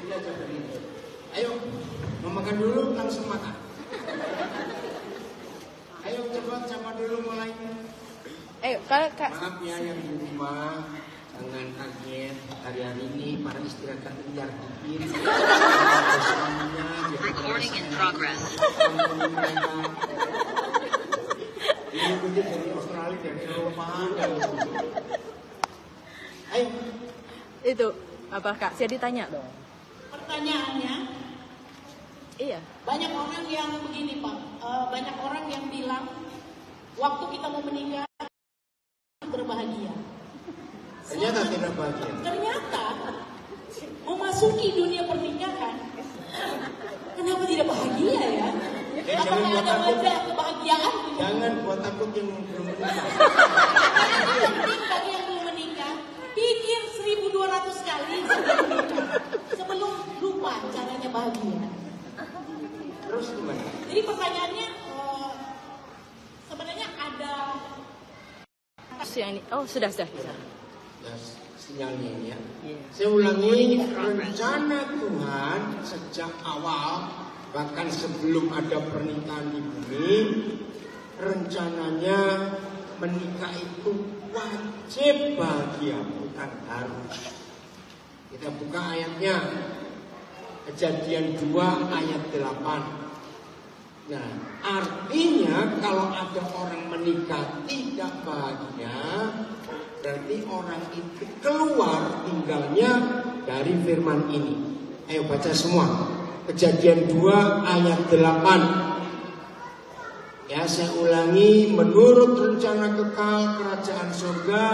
belajar dari itu. Ayo, mau makan dulu langsung makan. Ayo cepat, siapa dulu mulai? Kak. Maaf ya yang di rumah, jangan kaget. Hari-hari ini para istri akan liar dikit. Recording in progress. Ini kucing dari Australia, dari Eropa. Ayo. Itu apa Kak? Saya ditanya dong. Pertanyaannya, Iya. banyak orang yang begini Pak, banyak orang yang bilang waktu kita mau menikah berbahagia. Ternyata tidak bahagia. Ternyata memasuki dunia pernikahan, kenapa tidak bahagia ya? Jangan Apakah buat ada takut. wajah kebahagiaan? Jangan buat takut yang belum menikah. Penting bagi yang belum menikah, pikir 1200 kali sebelum lupa caranya bahagia. Terus gimana? Jadi pertanyaannya, sebenarnya ada Sudah. Ya, sinyalnya ini ya. Iya. Saya ulangi, rencana Tuhan sejak awal, bahkan sebelum ada pernikahan di bumi, rencananya menikah itu wajib bahagia, bukan harus. Kita buka ayatnya, Kejadian 2 ayat 8. Nah, artinya kalau ada orang menikah tidak bahagia, berarti orang itu keluar tinggalnya dari firman ini. Ayo baca semua. Kejadian 2 ayat 8. Ya, saya ulangi, menurut rencana kekal kerajaan surga,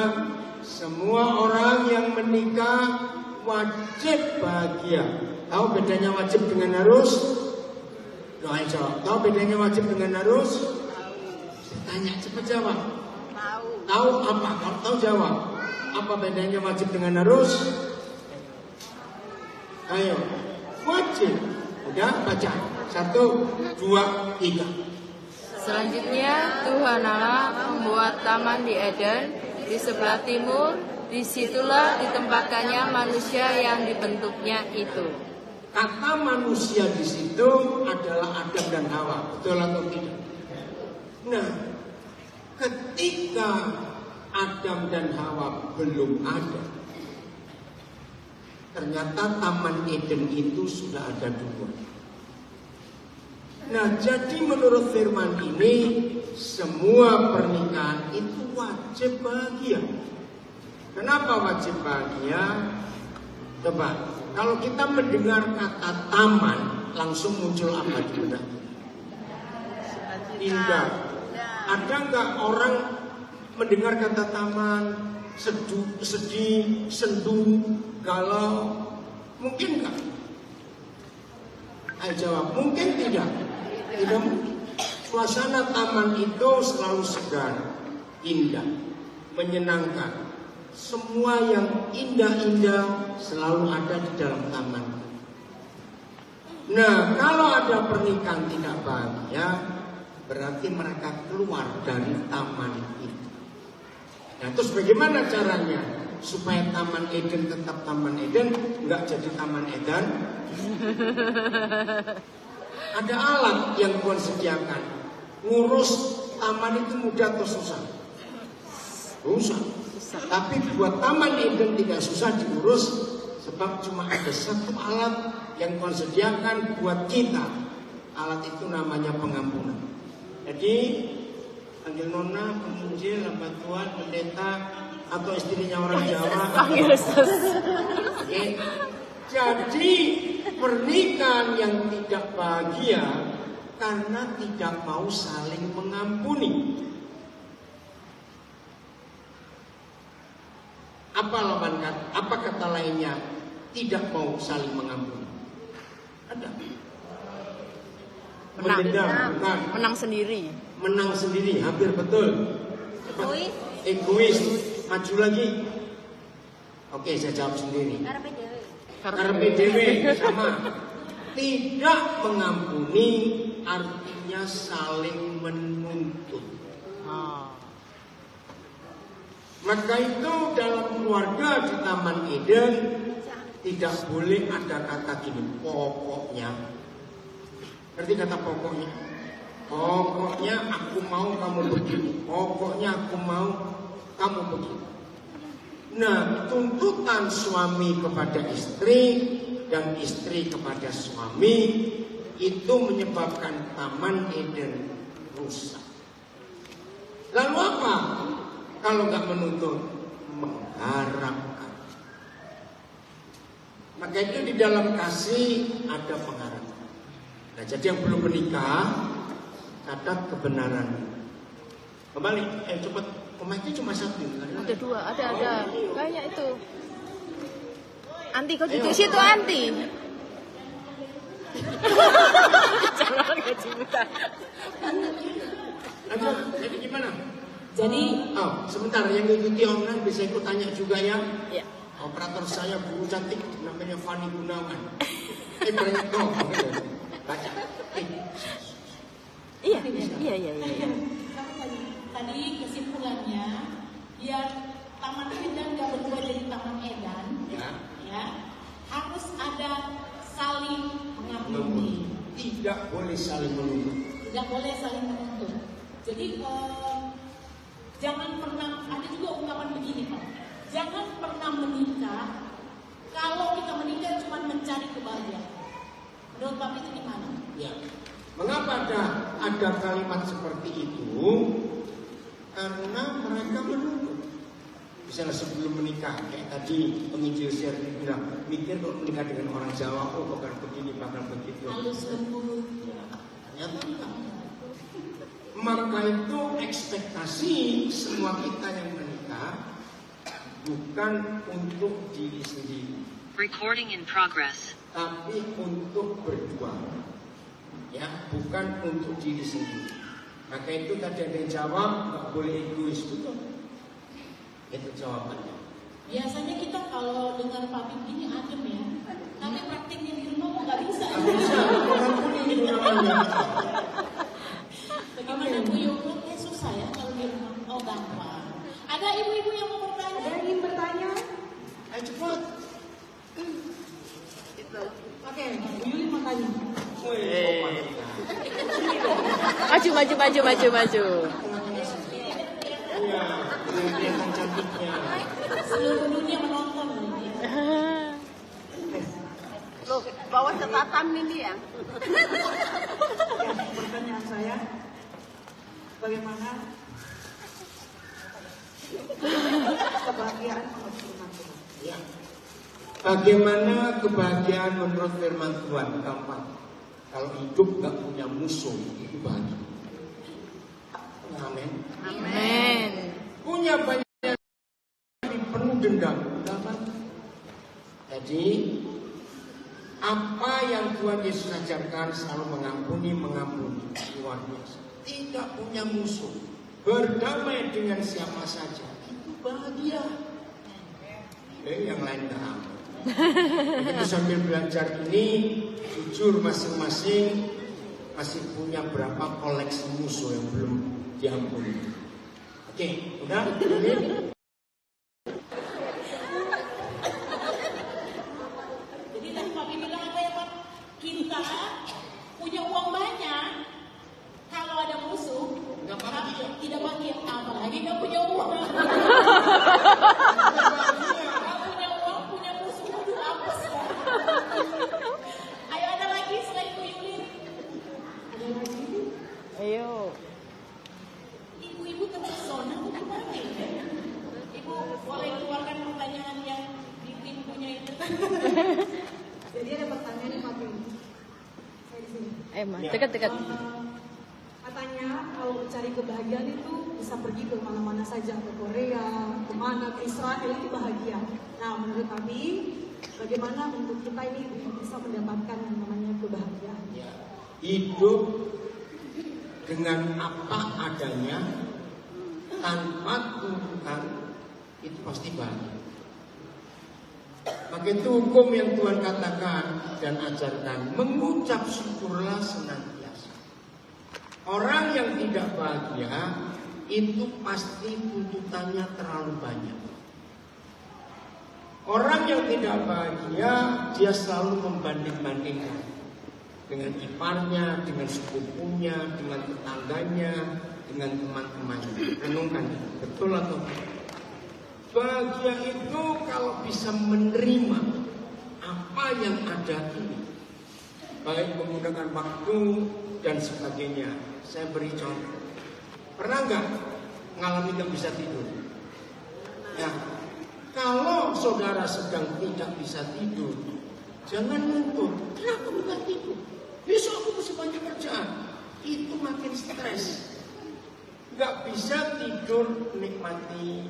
semua orang yang menikah wajib bahagia. Tahu bedanya wajib dengan harus? Doa jawab. Tahu bedanya wajib dengan harus? Saya tanya, cepat jawab. Tahu apa? Kalau tahu jawab. Apa bedanya wajib dengan harus? Ayo, wajib. Udah baca. 1, 2, 3. Selanjutnya Tuhan Allah membuat taman di Eden di sebelah timur. Disitulah ditempatkannya manusia yang dibentuknya itu. Kata manusia di situ adalah Adam dan Hawa, betul atau tidak? Nah, ketika Adam dan Hawa belum ada, ternyata Taman Eden itu sudah ada dulu. Nah, jadi menurut firman ini, semua pernikahan itu wajib bahagia. Kenapa wajib bahagia? Coba, kalau kita mendengar kata taman, langsung muncul apa di benak? Indah. Ada nggak orang mendengar kata taman, sedih, sendu, galau? Mungkin nggak? Ayo jawab, mungkin tidak. Tidak mungkin. Suasana taman itu selalu segar, indah, menyenangkan. Semua yang indah-indah selalu ada di dalam taman. Nah, kalau ada pernikahan tidak bahagia, berarti mereka keluar dari taman itu. Nah, terus bagaimana caranya supaya Taman Eden tetap Taman Eden, nggak jadi Taman Eden? Ada alat yang Tuhan sediakan. Ngurus taman itu mudah atau susah? Susah. Tapi buat Taman Eden tidak susah diurus, sebab cuma ada satu alat yang Tuhan sediakan buat kita. Alat itu namanya pengampunan. Jadi panggil nona, penginjil, hamba Tuhan, pendeta, atau istrinya orang Jawa. Oke. Jadi pernikahan yang tidak bahagia karena tidak mau saling mengampuni. Apa kata lainnya? Tidak mau saling mengampuni. Ada. Menang sendiri. Menang sendiri, hampir betul. Egois. Maju lagi. Oke, saya jawab sendiri. Karepe dhewe sama. Tidak mengampuni artinya saling menuntut. Maka itu dalam keluarga di Taman Eden tidak boleh ada kata gini, pokoknya. Ngerti kata pokoknya? Pokoknya aku mau kamu begini. Pokoknya aku mau kamu begini. Nah, tuntutan suami kepada istri dan istri kepada suami itu menyebabkan Taman Eden rusak. Lalu apa? Kalau nggak menuntut, mengharapkan. Maka itu di dalam kasih ada pengharapan. Nah, jadi yang belum menikah, catat kebenaran. Kembali, cepat. Pemainnya cuma satu. Ada dua, ada. Banyak itu. Anti kok duduk situ anti. Jangan gaji buta. Jadi gimana? Jadi, sebentar, yang ngikuti online bisa ikut tanya juga ya. Ya. Operator saya guru cantik namanya Fani Gunawan. Banyak dong. Baca. Iya. tadi kesimpulannya, biar Taman Edan nggak berubah jadi Taman Edan, ya harus ada saling mengampuni. Tidak boleh saling menuntut. Tidak boleh saling menuntut. Jadi jangan pernah, ada juga ungkapan begini Pak, jangan pernah menikah kalau kita menikah cuma mencari kebahagiaan. Menurut Bapak itu gimana? Ya. Mengapa ada kalimat seperti itu? Karena mereka menuntut. Misalnya sebelum menikah, kayak tadi penginjil share bilang, mikir kalau menikah dengan orang Jawa, oh bakal begini, bakal begitu. Halus lembut. Ternyata enggak. Maka itu ekspektasi semua kita yang menikah bukan untuk diri sendiri. Recording in progress. Tapi untuk berdua. Ya, bukan untuk diri sendiri. Maka itu tadi ada yang jawab, nggak boleh egois, betul? Itu jawabannya. Biasanya kita kalau dengar Pak begini adem ya, tapi praktiknya di rumah kok nggak bisa. Nggak bisa, mengampuni itu namanya. Bagaimana Bu Yoko? Susah ya kalau di rumah. Oh gampang. Ada ibu-ibu yang mau bertanya? Ada yang ingin bertanya? Ayo cepat. Oke, Bu Yuli mau tanya. Maju. Iya, kelihatan cantiknya. Seluruh dunia menonton. Loh, bawa catatan ini ya. Pertanyaan saya, bagaimana kebahagiaan menurut firman Tuhan? Ya. Bagaimana kebahagiaan menurut firman Tuhan? Gampang. Kalau hidup gak punya musuh, itu bahagia. Amin. Amin. Punya banyak penuh dendam. Jadi apa yang Tuhan Yesus ajarkan selalu mengampuni. Luar biasa. Tidak punya musuh. Berdamai dengan siapa saja. Itu bahagia. Yang lain gak aman. Begitu sambil belajar ini, jujur masing-masing masih punya berapa koleksi musuh yang belum diampuni. Oke, udah? Jadi tadi Pak bilang apa ya Pak? Kita punya uang banyak, kalau ada musuh Nggak bahagia. tidak bahagia, apalagi nggak punya uang. Nggak punya uang, punya musuh, aduh apes ya. Ayo ada lagi selain Bu Yuli? Ada lagi? Ayo. Ibu-ibu terpesona atau gimana ya? Ibu boleh keluarkan pertanyaan yang bikin punya itu. Jadi ada pertanyaan nih Pak Yuli. Saya di sini. Dekat. Katanya kalau mencari kebahagiaan itu bisa pergi ke mana-mana saja, ke Korea, kemana, ke Israel itu bahagia. Nah, menurut kami, bagaimana untuk kita ini bisa mendapatkan yang namanya kebahagiaan? Ya. Hidup dengan apa adanya, tanpa tuntutan, itu pasti bahagia. Maka itu hukum yang Tuhan katakan dan ajarkan, mengucap syukurlah senantiasa. Orang yang tidak bahagia itu pasti tuntutannya terlalu banyak. Orang yang tidak bahagia, dia selalu membanding-bandingkan dengan iparnya, dengan sepupunya, dengan tetangganya, dengan teman-temannya. Renungkan, betul atau tidak? Bahagia itu kalau bisa menerima apa yang ada ini, baik menggunakan waktu dan sebagainya. Saya beri contoh. Pernah nggak ngalami nggak bisa tidur? Ya, kalau saudara sedang tidak bisa tidur, jangan nuntut. Kenapa nggak tidur? Besok aku masih banyak kerjaan. Itu makin stres. Nggak bisa tidur, nikmati,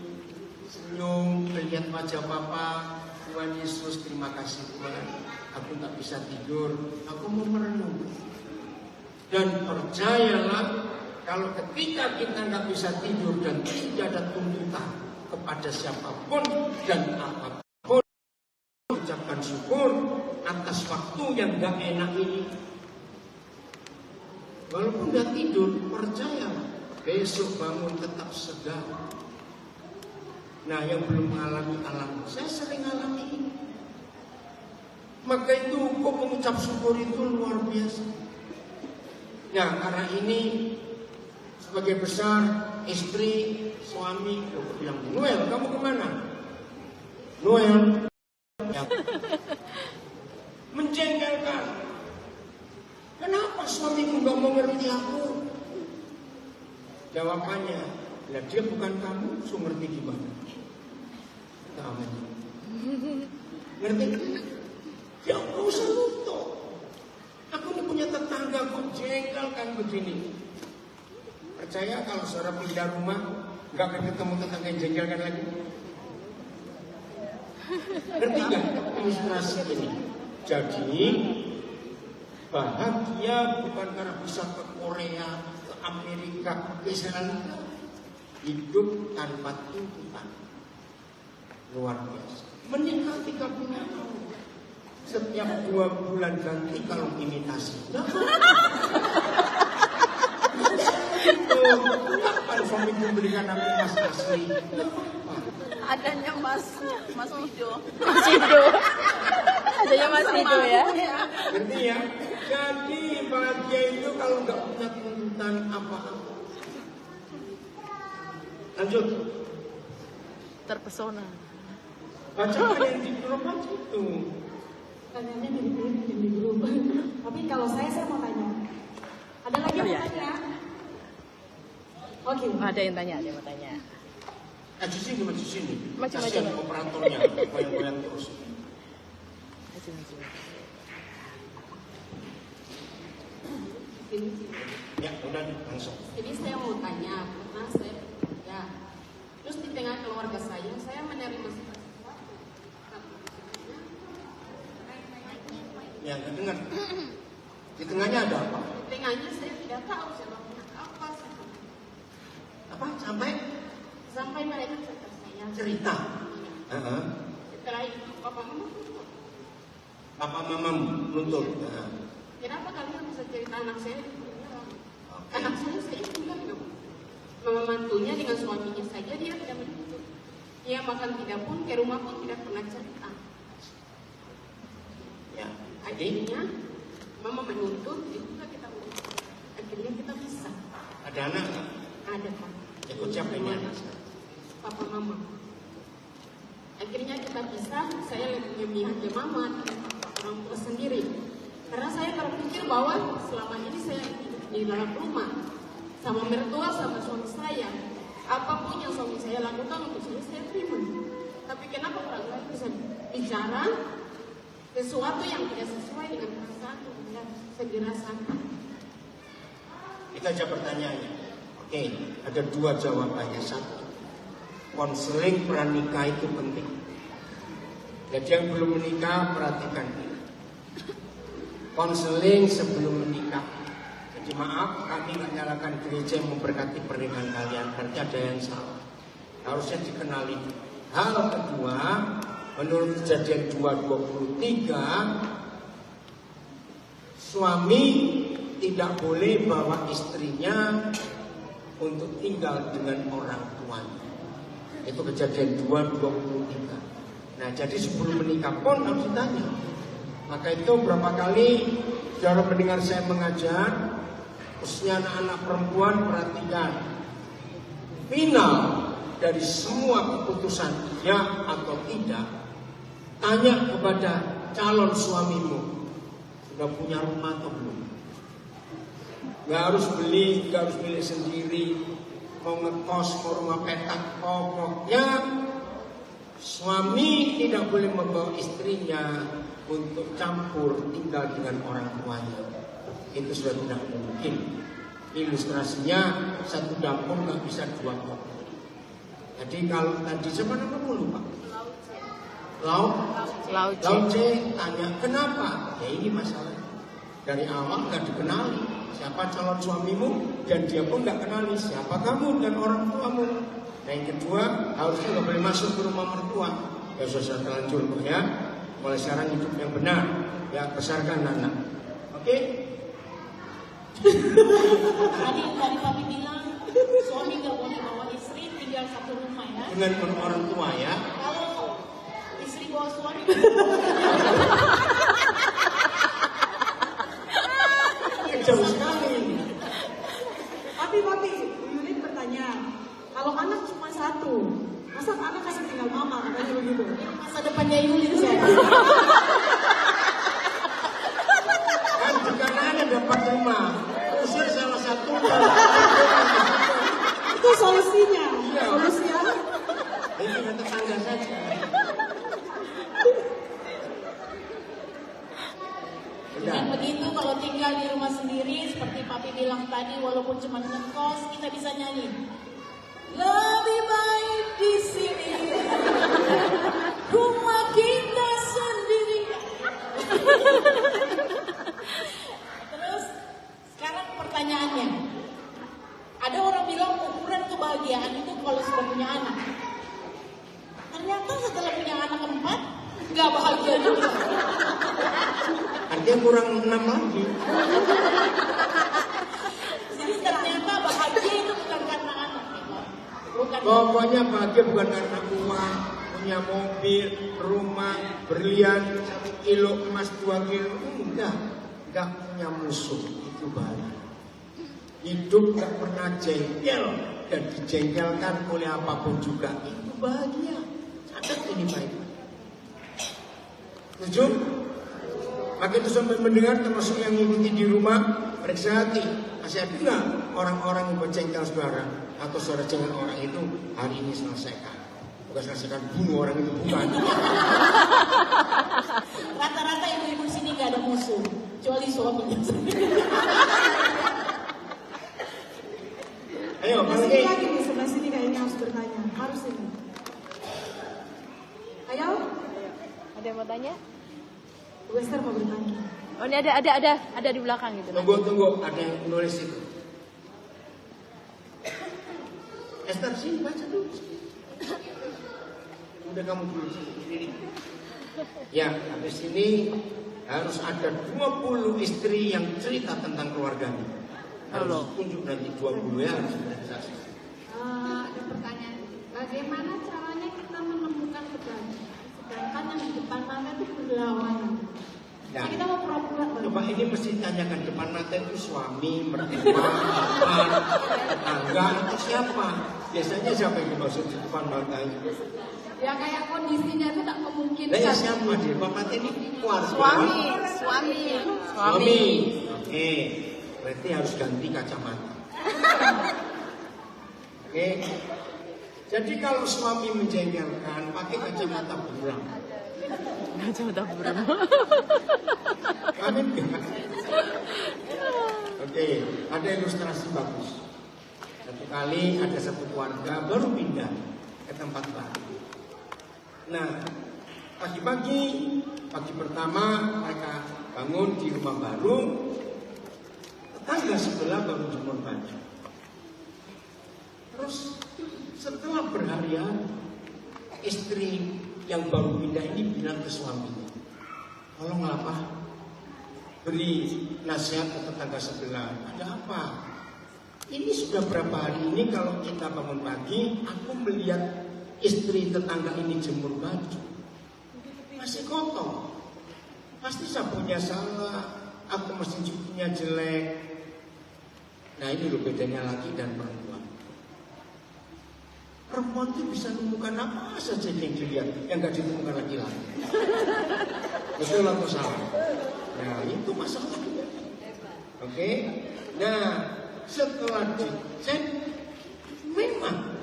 senyum, melihat wajah Papa. Tuhan Yesus, terima kasih Tuhan. Aku tak bisa tidur, aku mau merenung. Dan percayalah, kalau ketika kita nggak bisa tidur dan tidak ada tuntutan kepada siapapun dan apapun, ucapkan syukur atas waktu yang nggak enak ini. Walaupun nggak tidur, percayalah, besok bangun tetap segar. Nah, yang belum mengalami alam, saya sering alami ini. Maka itu hukum mengucap syukur itu luar biasa. Nah, karena ini sebagai besar istri, suami, aku bilang, Noel, kamu kemana? Noel, ya. Menjengkelkan. Kenapa suamiku gak mau ngerti aku? Jawabannya, lah dia bukan kamu, so ngerti gimana? Amin. Ngerti? Ya gak usah nutup. Aku ini punya tetangga kok jengkel kan begini. Percaya kalau saudara pindah rumah gak akan ketemu tetangga yang jengkelkan lagi. Ngerti gak ilustrasi ini? Jadi bahagia bukan karena bisa ke Korea, ke Amerika, ke Israel. Hidup tanpa tuntutan. Luar biasa. Menikah 3 tahun. Setiap 2 bulan ganti kalau imitasi. Kapan suamiku berikan aku emas asli? Adanya Mas Udo. Mas Udo. Adanya Mas Udo ya. Ngerti ya? Jadi bahagia itu kalau nggak punya tuntutan apa-apa. Lanjut. Terpesona. Baca yang di grup itu. Tanyanya mirip-mirip yang di grup. Tapi kalau saya mau tanya. Ada lagi yang mau tanya? Oke. Ada yang tanya, ada yang mau tanya. Maju sini. Maju. Kasihan operatornya, goyang-goyang terus. Maju. Ya, udah langsung. Jadi saya mau tanya, karena saya bekerja, terus di tengah keluarga saya menerima sesuatu. Ya, dengar. Di tengahnya ada apa? Di tengahnya saya tidak tahu saya lakukan apa. Apa? Sampai mereka cerita saya. Cerita. Setelah itu papa mama tuntut. Papa mama nuntut. Kenapa kalian bisa cerita anak saya? Anak saya tinggal dengan mama mantunya dengan suaminya saja dia tidak menuntut. Dia makan tidak pun ke rumah pun tidak pernah cerita. Ya, Akhirnya mama menuntut, juga kita menuntut. Akhirnya kita bisa. ada anak nggak? Ada Pak. Ikut siapa ini anak? Papa mama. Akhirnya kita bisa. Saya lebih memilih mama orang tua sendiri. Karena saya berpikir bahwa selama ini saya hidup di dalam rumah sama mertua sama suami saya. Apapun yang suami saya lakukan untuk saya terima. Tapi kenapa orang lain bisa bicara sesuatu yang tidak sesuai dengan perasaan yang saya dirasakan? Kita jawab pertanyaannya. Oke, ada 2 jawabannya. 1, konseling pranikah itu penting. Jadi yang belum menikah perhatikan ini. Konseling sebelum menikah. Jadi maaf, kami nggak nyalakan gereja yang memberkati pernikahan kalian. Berarti ada yang salah. Harusnya dikenali. Hal kedua, menurut Kejadian 2:23, suami tidak boleh bawa istrinya untuk tinggal dengan orang tuanya. Itu Kejadian 2:23. Nah, jadi sebelum menikah pun harus ditanya. Maka itu berapa kali saudara mendengar saya mengajar, khususnya anak-anak perempuan, perhatikan. Final dari semua keputusan ya atau tidak, tanya kepada calon suamimu, sudah punya rumah atau belum? Gak harus beli, gak harus milik sendiri, mau ngekos, mau rumah petak, pokoknya suami tidak boleh membawa istrinya untuk campur tinggal dengan orang tuanya. Itu sudah tidak mungkin. Ilustrasinya satu dapur nggak bisa dua kopi. Jadi kalau tadi siapa namamu lupa? Laut C tanya kenapa? Ya ini masalah. Dari awal nggak dikenali siapa calon suamimu dan dia pun nggak kenali siapa kamu dan orang tuamu. Nah yang kedua harusnya nggak boleh masuk ke rumah mertua. Ya sudah terlanjur ya. Mulai sekarang hidup yang benar, ya besarkan anak. Oke? Tadi papi bilang suami nggak boleh bawa istri tinggal satu rumah ya. Dengan orang tua ya. Kalau istri bawa suami. Jauh sekali. Papi, Bu Yudin bertanya, kalau anak cuma satu, masa anak kasih tinggal mama, katanya begitu. Masa depannya Yulin saya. Kan jika ada dapat rumah, usir salah satu. Itu solusinya. Iya. Solusinya. Itu kata tangga saja. Dan begitu kalau tinggal di rumah sendiri, seperti papi bilang tadi, walaupun cuma ngekos, kita bisa nyanyi. Lebih baik di sini, rumah kita sendiri. Terus sekarang pertanyaannya, ada orang bilang ukuran kebahagiaan itu kalau sudah punya anak. Ternyata setelah punya anak 4, nggak bahagia juga. Artinya kurang 6 lagi. Jadi ternyata bahagia itu bukan karena anak. Bukan. Pokoknya bahagia bukan karena uang, punya mobil, rumah, berlian, 1 kilo emas, 2 kilo. Enggak punya musuh, itu bahagia. Hidup gak pernah jengkel dan dijengkelkan oleh apapun juga, itu bahagia. Catat ini baik. Setuju? Maka itu sampai mendengar termasuk yang ngikuti di rumah, periksa hati. Masih ada nggak orang-orang yang berjengkel saudara atau saudara jengkel orang itu hari ini selesaikan? Bukan selesaikan, bunuh orang itu, bukan. Rata-rata ibu-ibu sini nggak ada musuh, kecuali suaminya. Ayo, Masih lagi nih sebelah sini kayaknya harus bertanya, harus ini. Ayo, Ada yang mau tanya? Bu Esther mau bertanya. Oh ini ada di belakang gitu. Tunggu, ada yang nulis itu. Esther sini baca dulu. Udah kamu dulu sendiri. Ya, habis ini harus ada 20 istri yang cerita tentang keluarganya. Harus tunjuk nanti 20 ya, harus organisasi. Ada pertanyaan, bagaimana caranya kita menemukan kebahagiaan? Sedangkan yang di depan mata itu berlawanan. Ya. Kita mau pura-pura. Coba ini mesti tanyakan depan mata itu suami, mertua, teman, tetangga, itu siapa? Biasanya siapa yang dimaksud di depan mata itu? Ya kayak kondisinya itu tak memungkinkan. Nah, ya siapa di depan mata ini? Keluarga. Suami. Oke, berarti harus ganti kacamata. Oke. Jadi kalau suami menjengkelkan, pakai kacamata buram. Kacamata buram. Amin enggak? Oke, ada ilustrasi bagus. Satu kali ada satu keluarga baru pindah ke tempat baru. Nah, pagi-pagi, pagi pertama mereka bangun di rumah baru. Tetangga sebelah baru jemur baju. Terus setelah berharian, istri yang baru pindah ini bilang ke suaminya, tolonglah Pak, beri nasihat ke tetangga sebelah. Ada apa? Ini sudah berapa hari ini kalau kita bangun pagi, aku melihat istri tetangga ini jemur baju. masih kotor. Pasti sabunnya salah, atau mesin cucinya jelek. Nah ini loh bedanya laki dan perempuan. Perempuan itu bisa menemukan apa saja yang dilihat, yang gak ditemukan laki-laki. Betul atau salah? Nah itu masalahnya. Oke? Nah setelah dicek, memang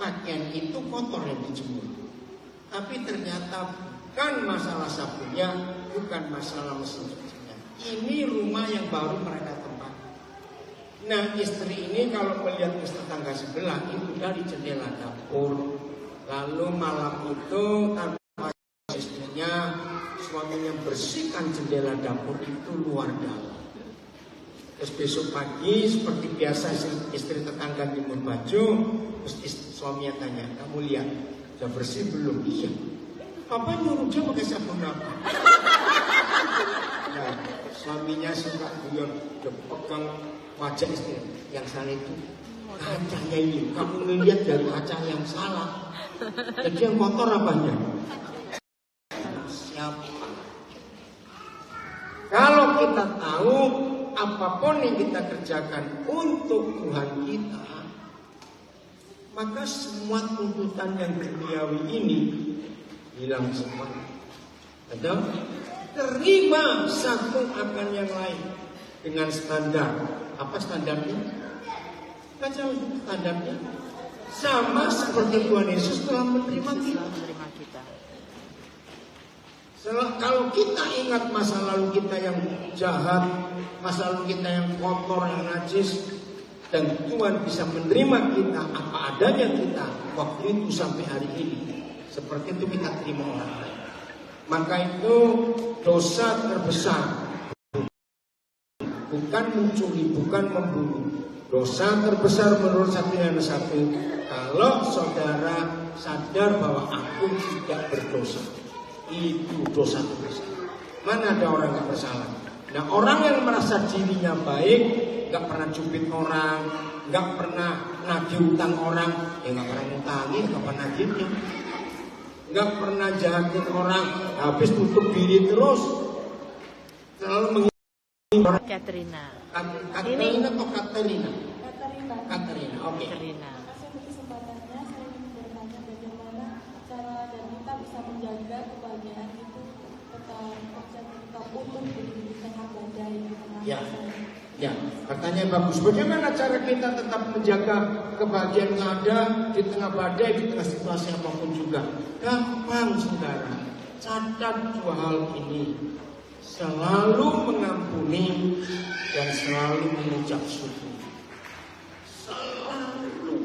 pakaian itu kotor yang dijemur. Tapi ternyata bukan masalah sabunnya, bukan masalah mesin cucinya. Ini rumah yang baru mereka tempati. Nah istri ini kalau melihat tetangga sebelah itu dari jendela dapur, lalu malam itu tanpa istrinya, suaminya bersihkan jendela dapur itu luar dalam. Terus besok pagi seperti biasa istri tetangga jemur baju, terus suaminya tanya, kamu lihat sudah bersih belum? Iya. Papa nyuruh dia pakai sabun apa? Nah, suaminya suka guyon, pegang wajah istri yang salah itu. Kacanya ini, kamu melihat dari kaca yang salah. Jadi yang kotor apanya? Siapa? Kalau kita tahu apapun yang kita kerjakan untuk Tuhan kita, maka semua tuntutan yang duniawi ini hilang semua. Atau terima satu akan yang lain dengan standar. Apa standarnya? Baca standarnya. Sama seperti Tuhan Yesus telah menerima kita. Kalau kita ingat masa lalu kita yang jahat, masa lalu kita yang kotor, yang najis, dan Tuhan bisa menerima kita apa adanya kita waktu itu sampai hari ini, seperti itu kita terima orang lain. Maka itu dosa terbesar bukan mencuri, bukan membunuh. Dosa terbesar menurut 1 Yohanes 1 kalau saudara sadar bahwa aku tidak berdosa. Itu dosa terbesar. Mana ada orang yang bersalah? Nah orang yang merasa dirinya baik, gak pernah cubit orang, gak pernah nagih utang orang, ya gak pernah ngutangi, gak pernah nagihnya. Gak pernah jahatin orang, habis tutup diri terus. Selalu menghina orang. Katrina. Katrina atau Katerina? Katerina, oke. Katrina. Kasih kesempatannya, saya ingin bertanya bagaimana cara dan kita bisa menjaga kebahagiaan itu tetap utuh di tengah badai, di tengah Ya, pertanyaan bagus. Bagaimana cara kita tetap menjaga kebahagiaan yang ada di tengah badai, di tengah situasi apapun juga? Gampang, saudara. Catat 2 hal ini. Selalu mengampuni dan selalu mengucap syukur. Selalu.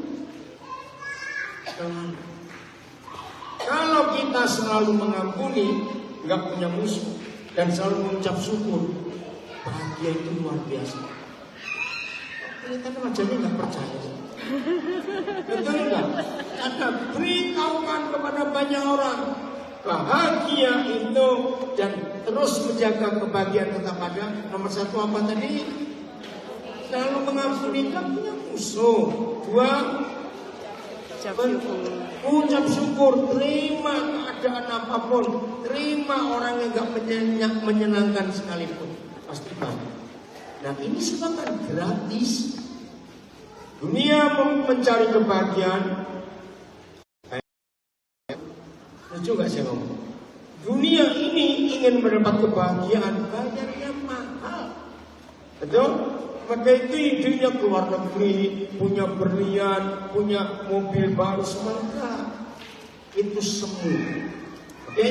Kalau kita selalu mengampuni, nggak punya musuh, dan selalu mengucap syukur, bahagia itu luar biasa. Kita wajahnya nggak percaya. Betul nggak? Ada beritahukan kepada banyak orang bahagia itu dan terus menjaga kebahagiaan tetap ada. Nomor 1 apa tadi? Selalu mengampuni, nggak punya musuh. 2, ucap syukur, terima keadaan apapun, terima orang yang gak menyenangkan sekalipun, pasti bahagia. Nah ini semua kan gratis. Dunia mencari kebahagiaan. Lucu gak saya ngomong? Dunia ini ingin mendapat kebahagiaan, bayarnya mahal. Betul? Maka itu idenya keluar negeri, punya berlian, punya mobil baru, sementara itu semu. Oke?